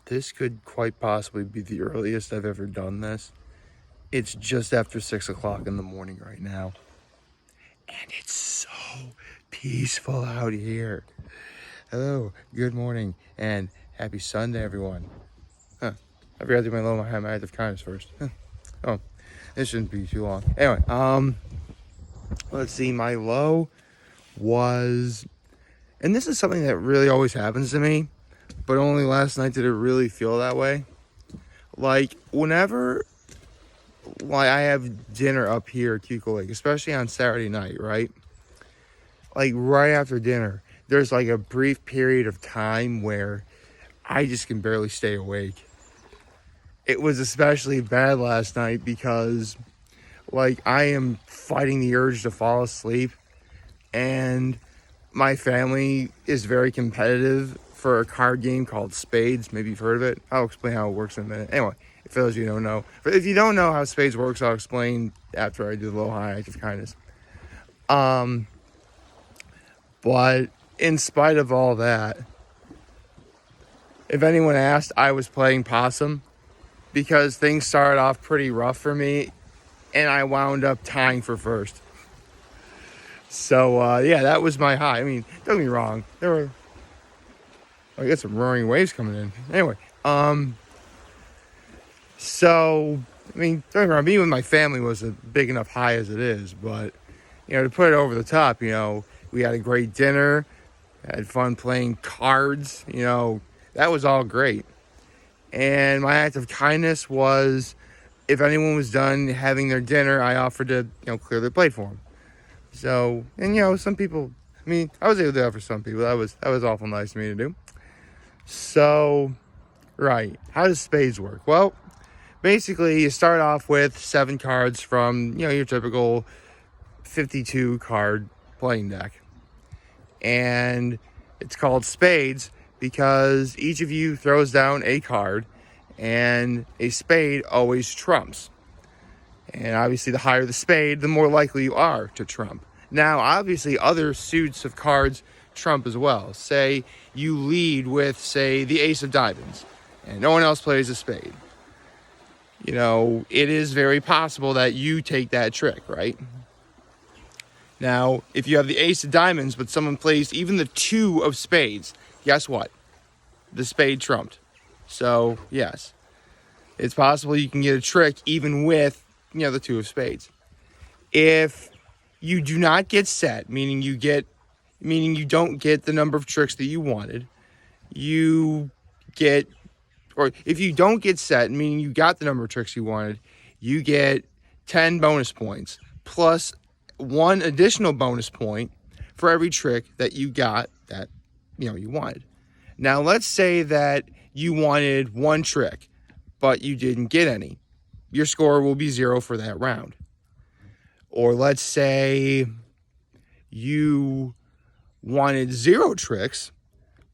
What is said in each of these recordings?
This could quite possibly be the earliest I've ever done this. It's just after 6 o'clock in the morning right now. And it's so peaceful out here. Hello, good morning, and happy Sunday, everyone. I forgot to do my act of kindness first. Oh, this shouldn't be too long. Anyway, let's see, my low was, and this is something that really always happens to me, but only last night did it really feel that way. Like, whenever I have dinner up here at Cuco Lake, especially on Saturday night, right? Like, right after dinner, there's like a brief period of time where I just can barely stay awake. It was especially bad last night because, like, I am fighting the urge to fall asleep, and my family is very competitive for a card game called Spades. Maybe you've heard of it. I'll explain how it works in a minute. Anyway, for those of you who don't know. If you don't know how Spades works, I'll explain after I do the low high act of kindness. But in spite of all that, if anyone asked, I was playing possum because things started off pretty rough for me, and I wound up tying for first. So, yeah, that was my high. I mean, don't get me wrong. I got some roaring waves coming in. Anyway, so, I mean, don't get me wrong. Being with my family was a big enough high as it is. But, to put it over the top, we had a great dinner. Had fun playing cards. That was all great. And my act of kindness was, if anyone was done having their dinner, I offered to, clear their plate for them. So, and some people, I was able to do that for some people. That was awful nice of me to do. So, right, how does Spades work? Well, basically, you start off with 7 cards from, your typical 52 card playing deck. And it's called Spades because each of you throws down a card, and a spade always trumps. And obviously, the higher the spade, the more likely you are to trump. Now, obviously, other suits of cards trump as well. Say you lead with, say, the ace of diamonds, and no one else plays a spade. It is very possible that you take that trick, right? Now, if you have the ace of diamonds, but someone plays even the 2 of spades, guess what? The spade trumped. So, yes, it's possible you can get a trick even with, the 2 of spades. If you do not get set, meaning you don't get the number of tricks that you wanted, or if you don't get set, meaning you got the number of tricks you wanted, you get 10 bonus points, plus 1 additional bonus point for every trick that you got that, you wanted. Now, let's say that you wanted 1 trick, but you didn't get any. Your score will be 0 for that round. Or let's say you wanted 0 tricks,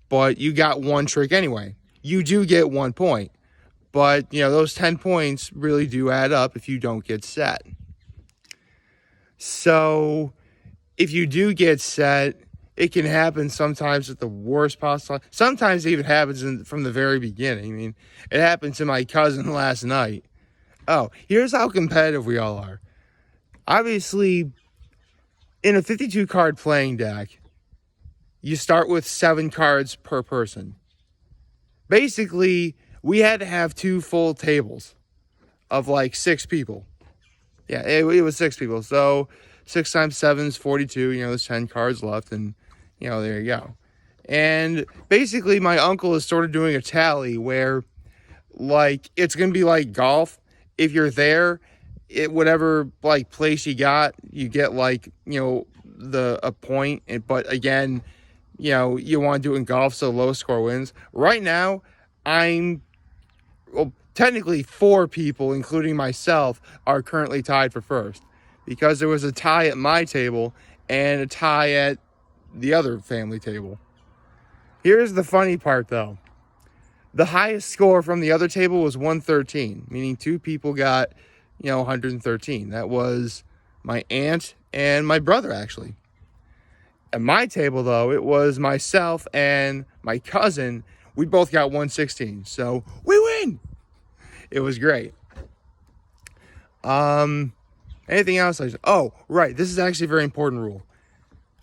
but you got 1 trick anyway. You do get 1 point, but, those 10 points really do add up if you don't get set. So, if you do get set, it can happen sometimes at the worst possible time. Sometimes it even happens from the very beginning. It happened to my cousin last night. Oh, here's how competitive we all are. Obviously, in a 52-card playing deck, you start with 7 cards per person. Basically, we had to have 2 full tables of like 6 people. Yeah, it was 6 people. So 6 times 7 is 42. There's 10 cards left, and there you go. And basically, my uncle is sort of doing a tally where, like, it's gonna be like golf. If you're there, whatever like place you get like a point. But again, you want to do it in golf, so lowest score wins. Right now, technically 4 people, including myself, are currently tied for first because there was a tie at my table and a tie at the other family table. Here's the funny part, though. The highest score from the other table was 113, meaning 2 people got, 113. That was my aunt and my brother, actually. At my table, though, it was myself and my cousin We both got 116, so we win. It was great. Anything else? Oh, right. This is actually a very important rule.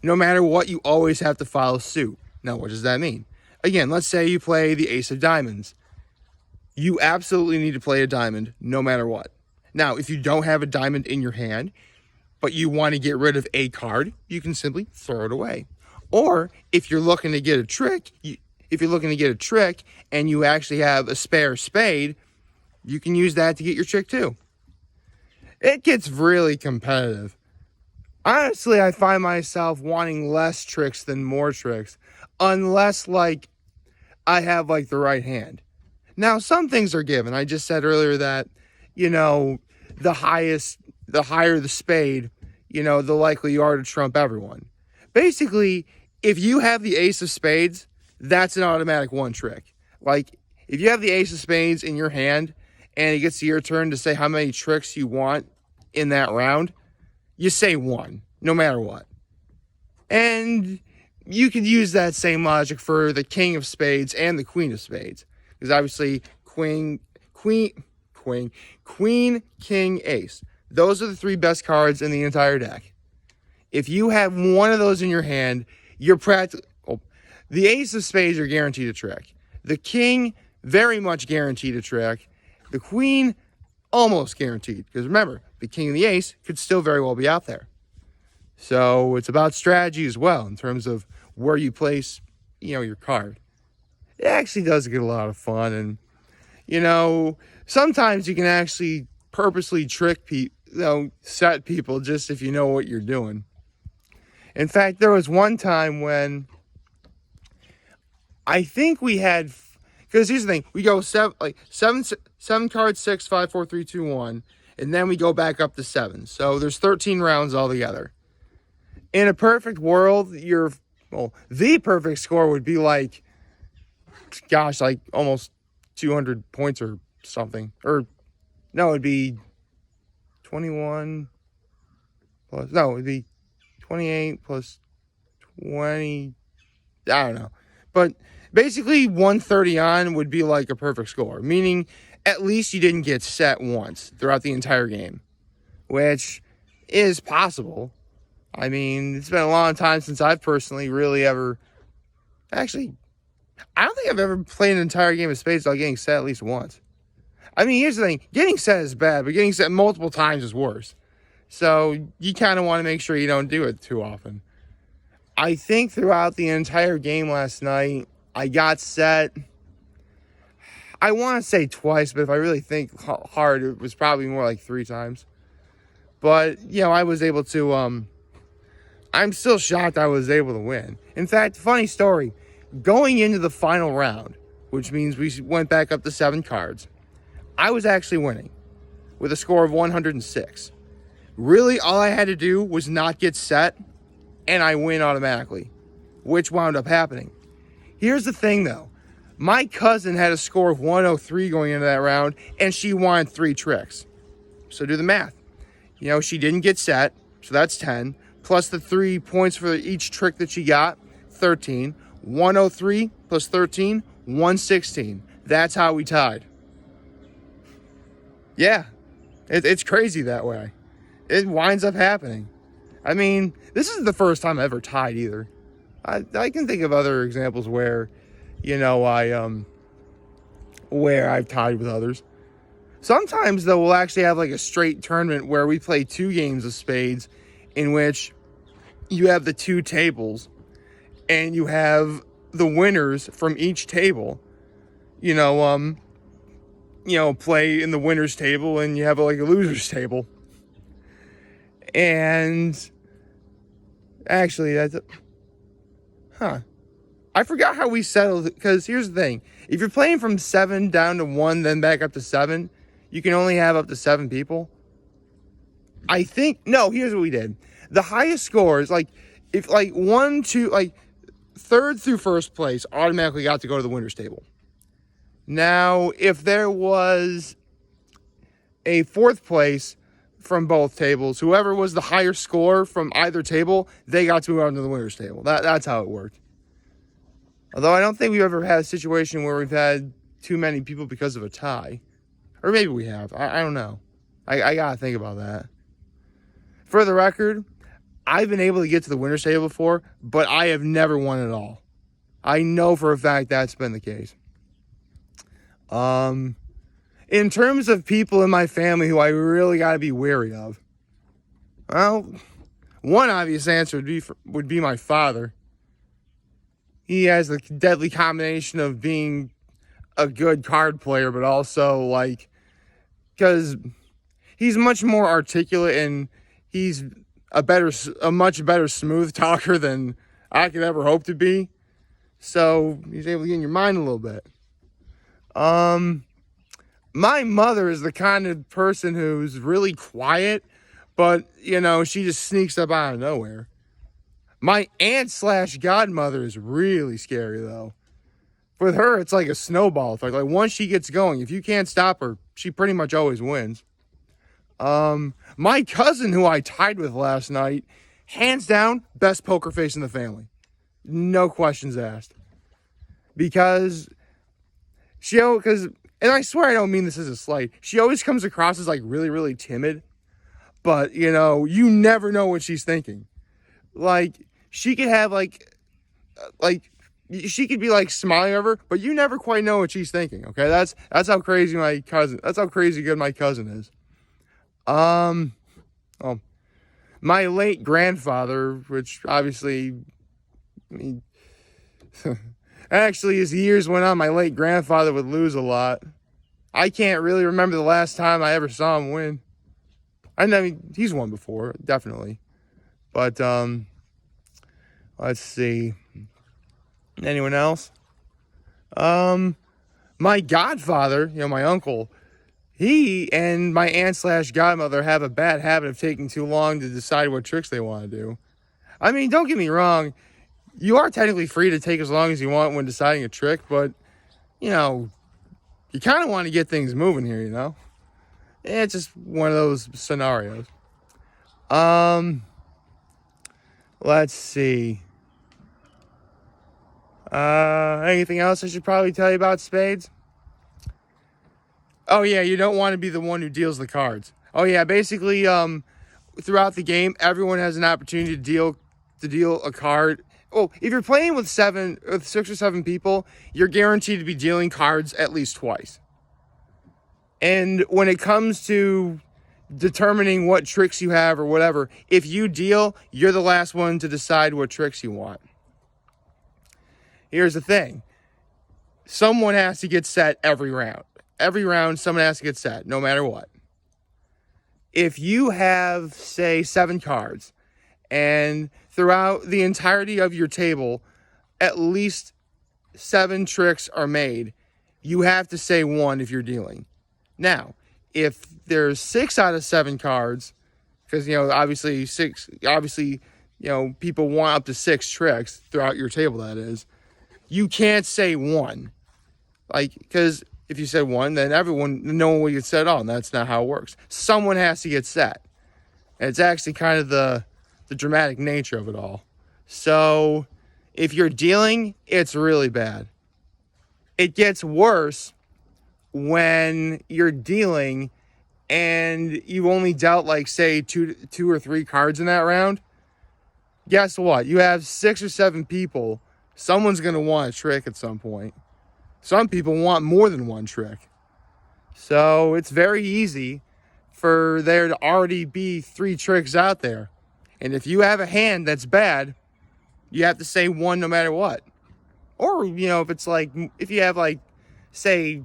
No matter what, you always have to follow suit. Now, what does that mean? Again, let's say you play the ace of diamonds. You absolutely need to play a diamond no matter what. Now, if you don't have a diamond in your hand, but you want to get rid of a card, you can simply throw it away. Or if you're looking to get a trick, and you actually have a spare spade, you can use that to get your trick too. It gets really competitive. Honestly, I find myself wanting less tricks than more tricks, unless I have the right hand. Now, some things are given. I just said earlier that, the higher the spade, the likely you are to trump everyone. Basically, if you have the ace of spades, that's an automatic one trick. If you have the ace of spades in your hand and it gets to your turn to say how many tricks you want in that round, you say one, no matter what. And you could use that same logic for the king of spades and the queen of spades. Because obviously, queen, king, ace. Those are the three best cards in the entire deck. If you have one of those in your hand, you're the ace of spades are guaranteed a trick. The king, very much guaranteed a trick. The queen, almost guaranteed. Because remember, the king and the ace could still very well be out there. So it's about strategy as well in terms of where you place, your card. It actually does get a lot of fun. And, sometimes you can actually purposely trick people, set people just if you know what you're doing. In fact, there was one time when I think we had, because here's the thing, we go seven cards, 6, 5, 4, 3, 2, 1, and then we go back up to 7. So there's 13 rounds altogether. In a perfect world, the perfect score would be almost 200 points or something. Or, no, it'd be 21 plus, no, it'd be 28 plus 20, I don't know. But basically 130 on would be a perfect score, meaning at least you didn't get set once throughout the entire game, which is possible. I mean, it's been a long time since I've personally really ever, actually, I don't think I've ever played an entire game of spades without getting set at least once. I mean, here's the thing, getting set is bad, but getting set multiple times is worse. So you kind of want to make sure you don't do it too often. I think throughout the entire game last night, I got set, I want to say twice, but if I really think hard, it was probably more like 3 times. But, I was able to, I'm still shocked I was able to win. In fact, funny story, going into the final round, which means we went back up to 7 cards, I was actually winning with a score of 106. Really, all I had to do was not get set, and I win automatically, which wound up happening. Here's the thing, though. My cousin had a score of 103 going into that round, and she won 3 tricks. So do the math. She didn't get set, so that's 10. Plus the 3 points for each trick that she got, 13. 103 plus 13, 116. That's how we tied. Yeah, it's crazy that way. It winds up happening. I mean, this isn't the first time I ever tied either. I can think of other examples where, where I've tied with others. Sometimes, though, we'll actually have a straight tournament where we play 2 games of spades in which you have the 2 tables and you have the winners from each table, play in the winner's table and you have a loser's table. And actually, I forgot how we settled it, because here's the thing. If you're playing from 7 down to 1, then back up to 7, you can only have up to 7 people. I think, no, here's what we did. The highest scores, if 1, 2, 3rd through 1st place automatically got to go to the winner's table. Now, if there was a 4th place from both tables, whoever was the higher score from either table, they got to go on to the winner's table. That's how it worked. Although I don't think we've ever had a situation where we've had too many people because of a tie. Or maybe we have. I don't know. I gotta think about that. For the record, I've been able to get to the winner's table before, but I have never won at all. I know for a fact that's been the case. In terms of people in my family who I really gotta be wary of, well, one obvious answer would be my father. He has the deadly combination of being a good card player, but also because he's much more articulate and he's a much better smooth talker than I could ever hope to be. So he's able to get in your mind a little bit. My mother is the kind of person who's really quiet, but she just sneaks up out of nowhere. My aunt/godmother is really scary though. With her, it's like a snowball effect. Like once she gets going, if you can't stop her, she pretty much always wins. My cousin, who I tied with last night, hands down, best poker face in the family. No questions asked. Because and I swear I don't mean this as a slight, she always comes across as like really, really timid. But, you never know what she's thinking. Like, she could have she could be like smiling over, but you never quite know what she's thinking. Okay, that's how crazy that's how crazy good my cousin is. My late grandfather, which obviously, actually as years went on, my late grandfather would lose a lot. I can't really remember the last time I ever saw him win. I mean, he's won before, definitely. But, let's see. Anyone else? My godfather, my uncle, he and my aunt/godmother have a bad habit of taking too long to decide what tricks they want to do. I mean, don't get me wrong. You are technically free to take as long as you want when deciding a trick, but, you kind of want to get things moving here, It's just one of those scenarios. Let's see. Anything else I should probably tell you about spades? Oh yeah, you don't want to be the one who deals the cards. Oh yeah, basically, throughout the game, everyone has an opportunity to deal a card. Oh, if you're playing with 6 or 7 people, you're guaranteed to be dealing cards at least twice. And when it comes to determining what tricks you have or whatever, if you deal, you're the last one to decide what tricks you want. Here's the thing. Someone has to get set every round. Every round, someone has to get set, no matter what. If you have, say, 7 cards, and throughout the entirety of your table, at least 7 tricks are made, you have to say 1 if you're dealing. Now, if there's 6 out of 7 cards, because, obviously, people want up to 6 tricks throughout your table, that is, you can't say 1. Because if you said 1, then no one will get set at all, and that's not how it works. Someone has to get set. And it's actually kind of the dramatic nature of it all. So, if you're dealing, it's really bad. It gets worse when you're dealing and you only dealt say 2 or 3 cards in that round. Guess what? You have 6 or 7 people. Someone's going to want a trick at some point. Some people want more than 1 trick. So it's very easy for there to already be 3 tricks out there. And if you have a hand that's bad, you have to say 1 no matter what. Or, if it's if you have say,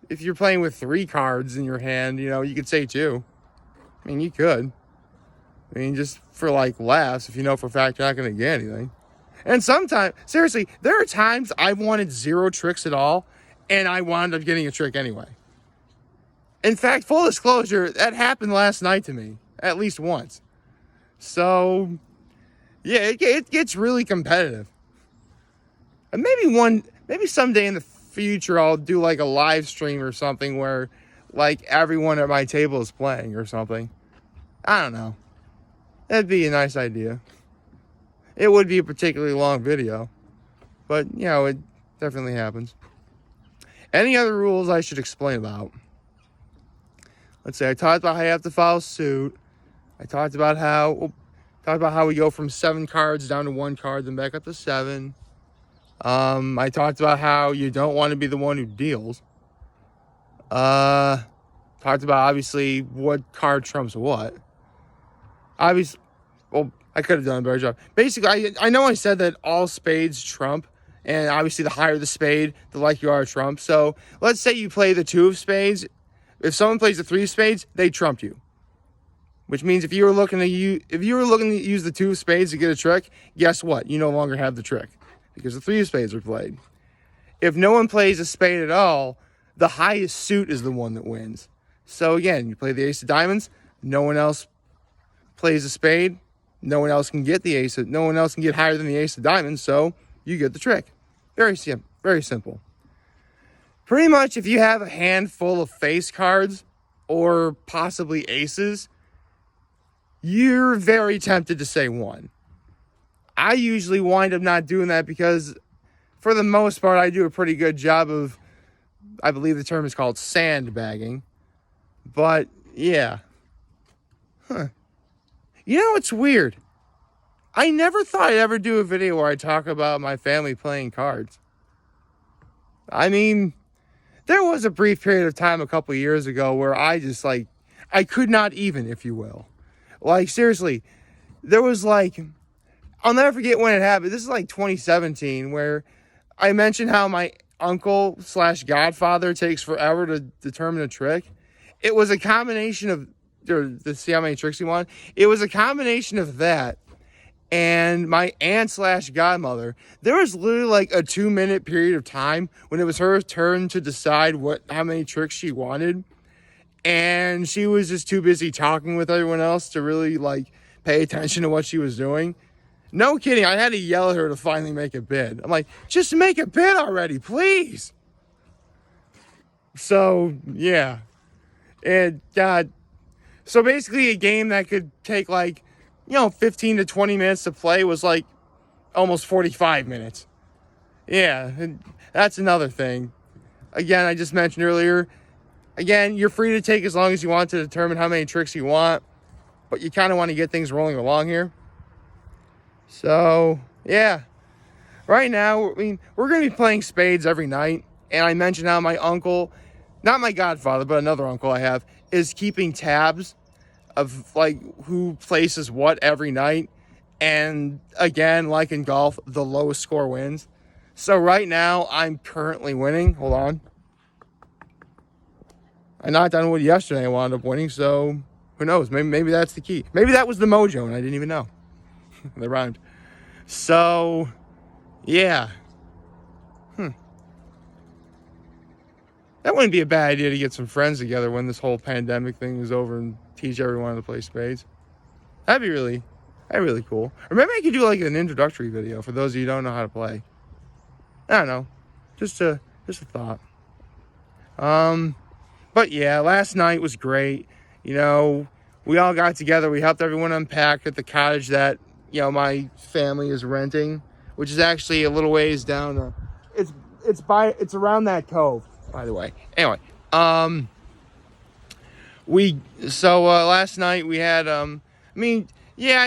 if you're playing with 3 cards in your hand, you could say 2. I mean, you could. I mean, just for laughs, if you know for a fact you're not going to get anything. And sometimes, seriously, there are times I've wanted 0 tricks at all, and I wound up getting a trick anyway. In fact, full disclosure, that happened last night to me, at least once. So, yeah, it gets really competitive. And maybe someday in the future I'll do a live stream or something where everyone at my table is playing or something. I don't know. That'd be a nice idea. It would be a particularly long video. But, it definitely happens. Any other rules I should explain about? Let's say I talked about how you have to follow suit. I talked about how we go from 7 cards down to 1 card, then back up to 7. I talked about how you don't want to be the one who deals. Talked about, obviously, what card trumps what. Obviously, well, I could have done a better job. Basically, I know I said that all spades trump, and obviously the higher the spade, the like you are a trump. So let's say you play the 2 of spades. If someone plays the 3 of spades, they trumped you. Which means if you were looking to use the 2 of spades to get a trick, guess what? You no longer have the trick because the 3 of spades are played. If no one plays a spade at all, the highest suit is the one that wins. So again, you play the ace of diamonds, no one else plays a spade, no one else can get no one else can get higher than the ace of diamonds, so you get the trick. Very simple. Pretty much if you have a handful of face cards or possibly aces, you're very tempted to say 1. I usually wind up not doing that because for the most part, I do a pretty good job of, I believe the term is called sandbagging. But, yeah. It's weird. I never thought I'd ever do a video where I talk about my family playing cards. I mean, there was a brief period of time a couple of years ago where I just, I could not even, if you will. Seriously, there was, I'll never forget when it happened. This is, 2017, where I mentioned how my uncle/godfather takes forever to determine a trick. It was a combination of, to see how many tricks he wanted. It was a combination of that and my aunt/godmother. There was literally a 2-minute period of time when it was her turn to decide how many tricks she wanted. And she was just too busy talking with everyone else to really pay attention to what she was doing. No kidding. I had to yell at her to finally make a bid. I'm like, just make a bid already, please. So, yeah. And, God. So, basically, a game that could take, 15 to 20 minutes to play was, almost 45 minutes. Yeah. And that's another thing. Again, I just mentioned earlier. Again, you're free to take as long as you want to determine how many tricks you want. But you kind of want to get things rolling along here. So, yeah. Right now, we're going to be playing spades every night. And I mentioned how my uncle, not my godfather, but another uncle I have, is keeping tabs of, who places what every night. And, again, like in golf, the lowest score wins. So, right now, I'm currently winning. Hold on. I knocked on wood yesterday and wound up winning, so who knows? Maybe that's the key. Maybe that was the mojo and I didn't even know. They rhymed. So, yeah. That wouldn't be a bad idea to get some friends together when this whole pandemic thing is over and teach everyone to play spades. That'd be really cool. Or maybe I could do an introductory video for those of you who don't know how to play. I don't know. Just a thought. But yeah, last night was great. We all got together. We helped everyone unpack at the cottage that, my family is renting, which is actually a little ways down. It's around that cove, by the way. Anyway, last night we had, I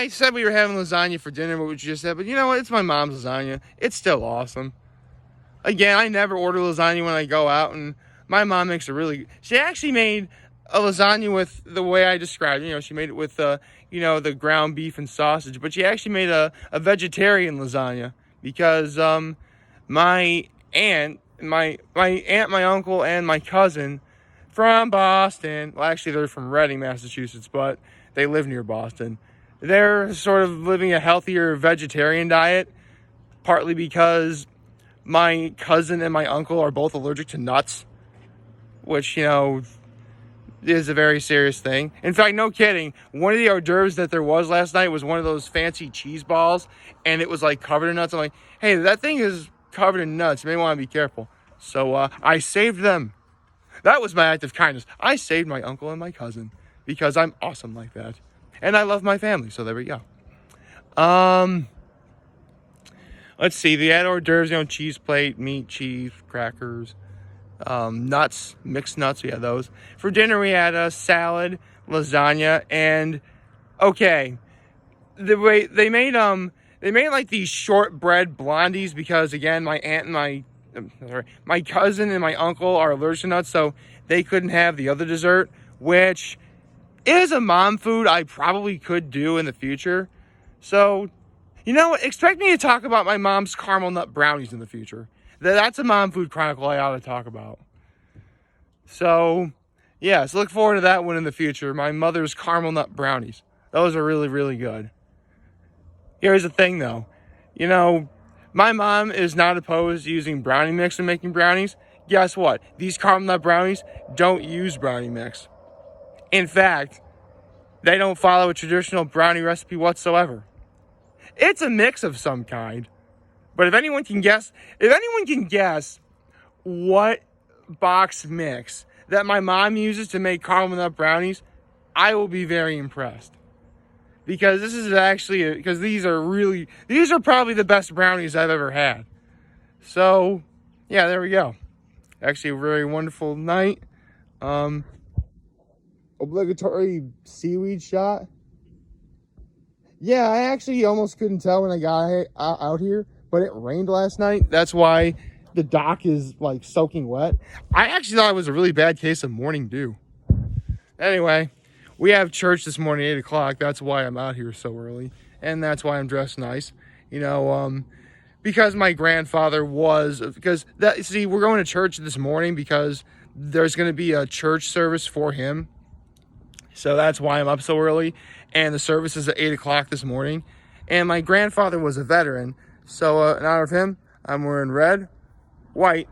said we were having lasagna for dinner, what you just said, but you know what? It's my mom's lasagna. It's still awesome. Again, I never order lasagna when I go out, and my mom makes she actually made a lasagna with the way I described it. She made it with, the ground beef and sausage. But she actually made a vegetarian lasagna because my aunt, my uncle, and my cousin from Boston, well, actually, they're from Reading, Massachusetts, but they live near Boston. They're sort of living a healthier vegetarian diet, partly because my cousin and my uncle are both allergic to nuts, which, is a very serious thing. In fact, no kidding, one of the hors d'oeuvres that there was last night was one of those fancy cheese balls, and it was covered in nuts. I'm like, hey, that thing is covered in nuts. You may want to be careful. So I saved them. That was my act of kindness. I saved my uncle and my cousin because I'm awesome like that. And I love my family, so there we go. Let's see. They had hors d'oeuvres, cheese plate, meat, cheese, crackers, nuts, mixed nuts. We had those. For dinner, we had a salad, lasagna, and okay. The way they made like these shortbread blondies because again my aunt and my cousin and my uncle are allergic to nuts, so they couldn't have the other dessert, which is a mom food I probably could do in the future. So expect me to talk about my mom's caramel nut brownies in the future. That's a mom food chronicle I ought to talk about. So so look forward to that one in the future. My mother's caramel nut brownies. Those are really, really good. Here's the thing, though. My mom is not opposed to using brownie mix in making brownies. Guess what? These caramel nut brownies don't use brownie mix. In fact, they don't follow a traditional brownie recipe whatsoever. It's a mix of some kind. But if anyone can guess what box mix that my mom uses to make caramel nut brownies, I will be very impressed. Because these are probably the best brownies I've ever had. So, yeah, there we go. Actually, a very wonderful night. Obligatory seaweed shot. Yeah, I actually almost couldn't tell when I got out here, but it rained last night. That's why the dock is like soaking wet. I actually thought it was a really bad case of morning dew. Anyway. We have church this morning, 8 o'clock. That's why I'm out here so early. And that's why I'm dressed nice. Because my grandfather we're going to church this morning because there's going to be a church service for him. So that's why I'm up so early. And the service is at 8 o'clock this morning. And my grandfather was a veteran. So in honor of him, I'm wearing red, white,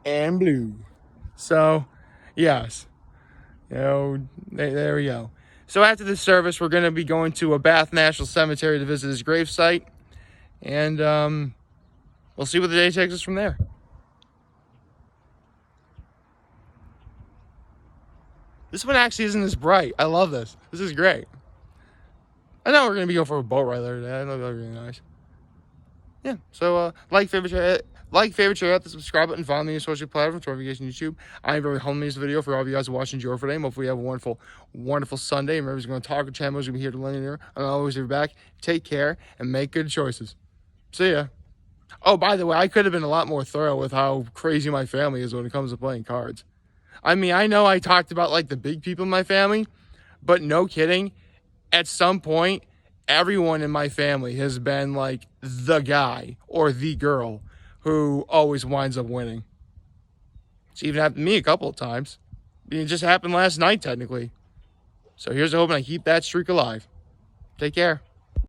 and blue. So, yes. There we go. So after this service, we're going to be going to a Bath National Cemetery to visit his gravesite. And we'll see what the day takes us from there. This one actually isn't as bright. I love this. This is great. I know we're going to be going for a boat ride later today. I know that'll be really nice. Yeah, so favorite, share, hit the subscribe button, follow me on your social platforms, notification YouTube. I'm very home this video for all of you guys watching Joe for today. Hopefully you have a wonderful, wonderful Sunday. Remember, we're going to talk channel. We're going to be here to learn here. I'm always here back. Take care and make good choices. See ya. Oh, by the way, I could have been a lot more thorough with how crazy my family is when it comes to playing cards. I mean, I know I talked about like the big people in my family, but no kidding. At some point, everyone in my family has been like the guy or the girl who always winds up winning. It's even happened to me a couple of times. It just happened last night, technically. So here's hoping I keep that streak alive. Take care.